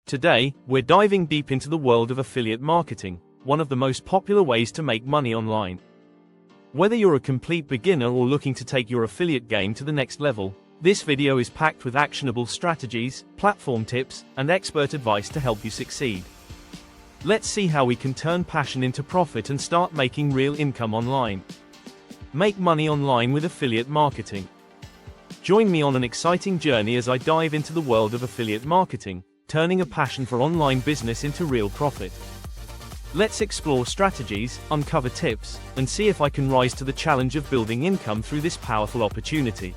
Today, we're diving deep into the world of affiliate marketing, one of the most popular ways to make money online. Whether you're a complete beginner or looking to take your affiliate game to the next level, this video is packed with actionable strategies, platform tips, and expert advice to help you succeed. Let's see how we can turn passion into profit and start making real income online. Make money online with affiliate marketing. Join me on an exciting journey as I dive into the world of affiliate marketing, turning a passion for online business into real profit. Let's explore strategies, uncover tips, and see if I can rise to the challenge of building income through this powerful opportunity.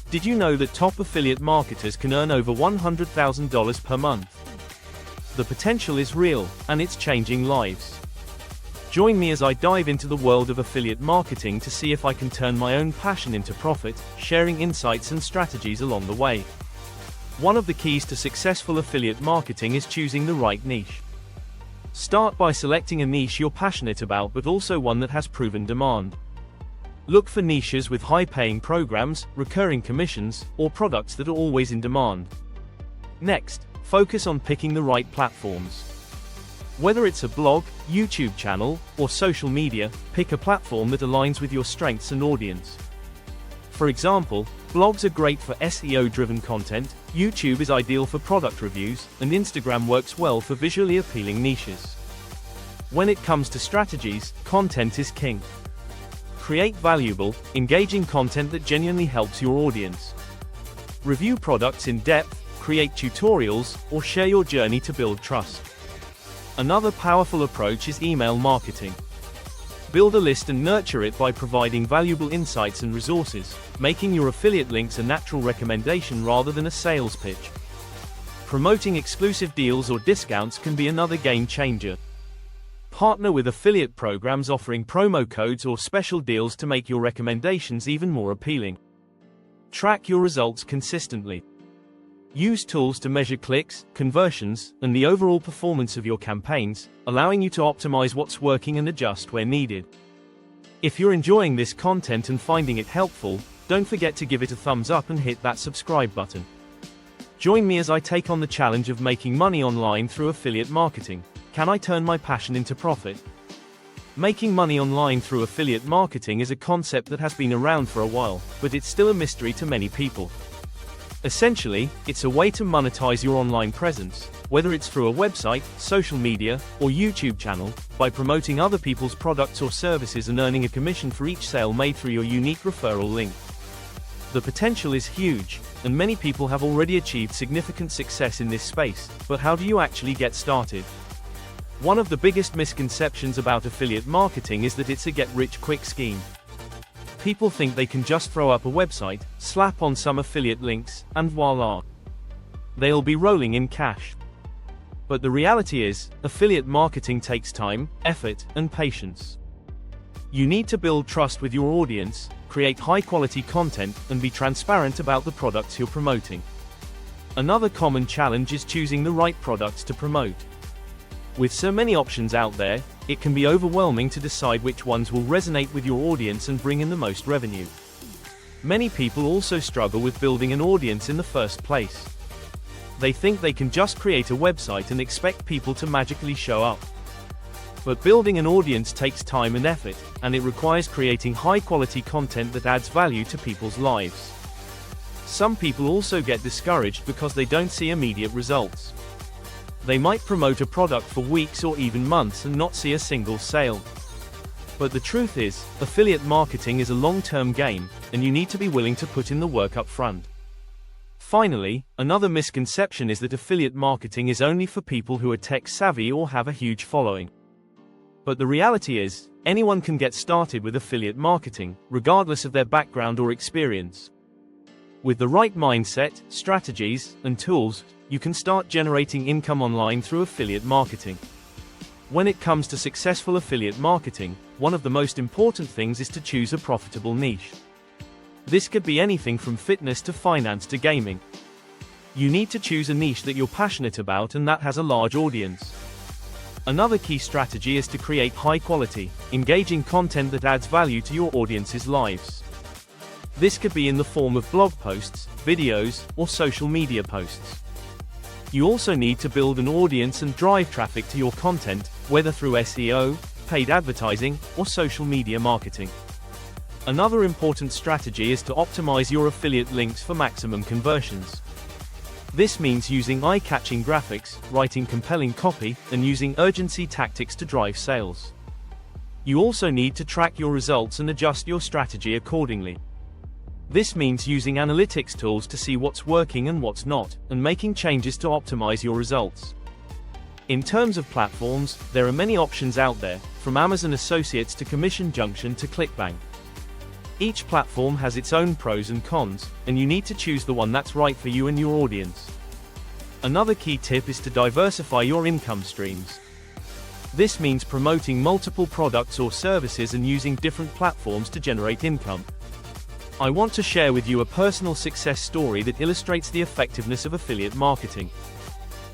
Did you know that top affiliate marketers can earn over $100,000 per month? The potential is real, and it's changing lives. Join me as I dive into the world of affiliate marketing to see if I can turn my own passion into profit, sharing insights and strategies along the way. One of the keys to successful affiliate marketing is choosing the right niche. Start by selecting a niche you're passionate about but also one that has proven demand. Look for niches with high-paying programs, recurring commissions, or products that are always in demand. Next, focus on picking the right platforms. Whether it's a blog, YouTube channel, or social media, pick a platform that aligns with your strengths and audience. For example, blogs are great for SEO-driven content, YouTube is ideal for product reviews, and Instagram works well for visually appealing niches. When it comes to strategies, content is king. Create valuable, engaging content that genuinely helps your audience. Review products in depth, create tutorials, or share your journey to build trust. Another powerful approach is email marketing. Build a list and nurture it by providing valuable insights and resources, making your affiliate links a natural recommendation rather than a sales pitch. Promoting exclusive deals or discounts can be another game changer. Partner with affiliate programs offering promo codes or special deals to make your recommendations even more appealing. Track your results consistently. Use tools to measure clicks, conversions, and the overall performance of your campaigns, allowing you to optimize what's working and adjust where needed. If you're enjoying this content and finding it helpful, don't forget to give it a thumbs up and hit that subscribe button. Join me as I take on the challenge of making money online through affiliate marketing. Can I turn my passion into profit? Making money online through affiliate marketing is a concept that has been around for a while, but it's still a mystery to many people. Essentially, it's a way to monetize your online presence, whether it's through a website, social media, or YouTube channel, by promoting other people's products or services and earning a commission for each sale made through your unique referral link. The potential is huge, and many people have already achieved significant success in this space, but how do you actually get started? One of the biggest misconceptions about affiliate marketing is that it's a get-rich-quick scheme. People think they can just throw up a website, slap on some affiliate links, and voila! They'll be rolling in cash. But the reality is, affiliate marketing takes time, effort, and patience. You need to build trust with your audience, create high-quality content, and be transparent about the products you're promoting. Another common challenge is choosing the right products to promote. With so many options out there, it can be overwhelming to decide which ones will resonate with your audience and bring in the most revenue. Many people also struggle with building an audience in the first place. They think they can just create a website and expect people to magically show up. But building an audience takes time and effort, and it requires creating high-quality content that adds value to people's lives. Some people also get discouraged because they don't see immediate results. They might promote a product for weeks or even months and not see a single sale. But the truth is, affiliate marketing is a long-term game, and you need to be willing to put in the work up front. Finally, another misconception is that affiliate marketing is only for people who are tech-savvy or have a huge following. But the reality is, anyone can get started with affiliate marketing, regardless of their background or experience. With the right mindset, strategies, and tools, you can start generating income online through affiliate marketing. When it comes to successful affiliate marketing, one of the most important things is to choose a profitable niche. This could be anything from fitness to finance to gaming. You need to choose a niche that you're passionate about and that has a large audience. Another key strategy is to create high-quality, engaging content that adds value to your audience's lives. This could be in the form of blog posts, videos, or social media posts. You also need to build an audience and drive traffic to your content, whether through SEO, paid advertising, or social media marketing. Another important strategy is to optimize your affiliate links for maximum conversions. This means using eye-catching graphics, writing compelling copy, and using urgency tactics to drive sales. You also need to track your results and adjust your strategy accordingly. This means using analytics tools to see what's working and what's not, and making changes to optimize your results. In terms of platforms, there are many options out there, from Amazon Associates to Commission Junction to ClickBank. Each platform has its own pros and cons, and you need to choose the one that's right for you and your audience. Another key tip is to diversify your income streams. This means promoting multiple products or services and using different platforms to generate income. I want to share with you a personal success story that illustrates the effectiveness of affiliate marketing.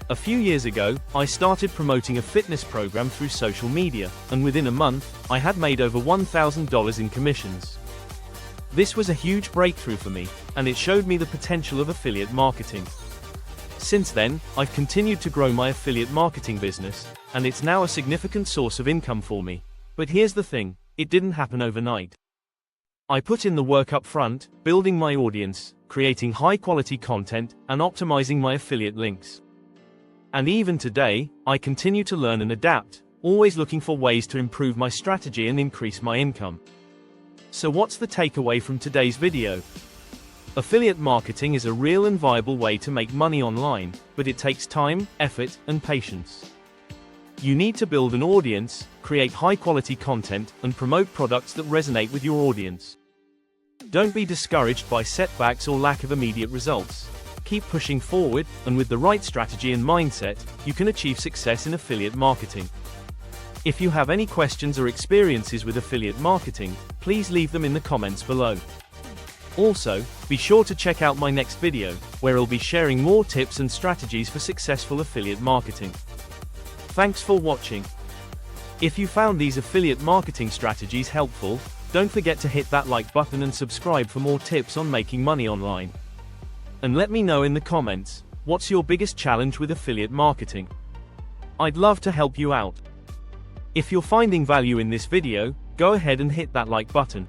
A few years ago, I started promoting a fitness program through social media, and within a month, I had made over $1,000 in commissions. This was a huge breakthrough for me, and it showed me the potential of affiliate marketing. Since then, I've continued to grow my affiliate marketing business, and it's now a significant source of income for me. But here's the thing, it didn't happen overnight. I put in the work up front, building my audience, creating high-quality content, and optimizing my affiliate links. And even today, I continue to learn and adapt, always looking for ways to improve my strategy and increase my income. So what's the takeaway from today's video? Affiliate marketing is a real and viable way to make money online, but it takes time, effort, and patience. You need to build an audience, create high-quality content, and promote products that resonate with your audience. Don't be discouraged by setbacks or lack of immediate results. Keep pushing forward, and with the right strategy and mindset, you can achieve success in affiliate marketing. If you have any questions or experiences with affiliate marketing, please leave them in the comments below. Also, be sure to check out my next video, where I'll be sharing more tips and strategies for successful affiliate marketing. Thanks for watching. If you found these affiliate marketing strategies helpful, don't forget to hit that like button and subscribe for more tips on making money online. And let me know in the comments, what's your biggest challenge with affiliate marketing? I'd love to help you out. If you're finding value in this video, go ahead and hit that like button.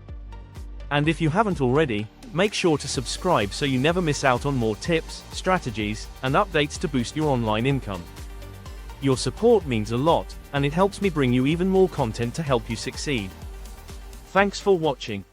And if you haven't already, make sure to subscribe so you never miss out on more tips, strategies, and updates to boost your online income. Your support means a lot, and it helps me bring you even more content to help you succeed. Thanks for watching.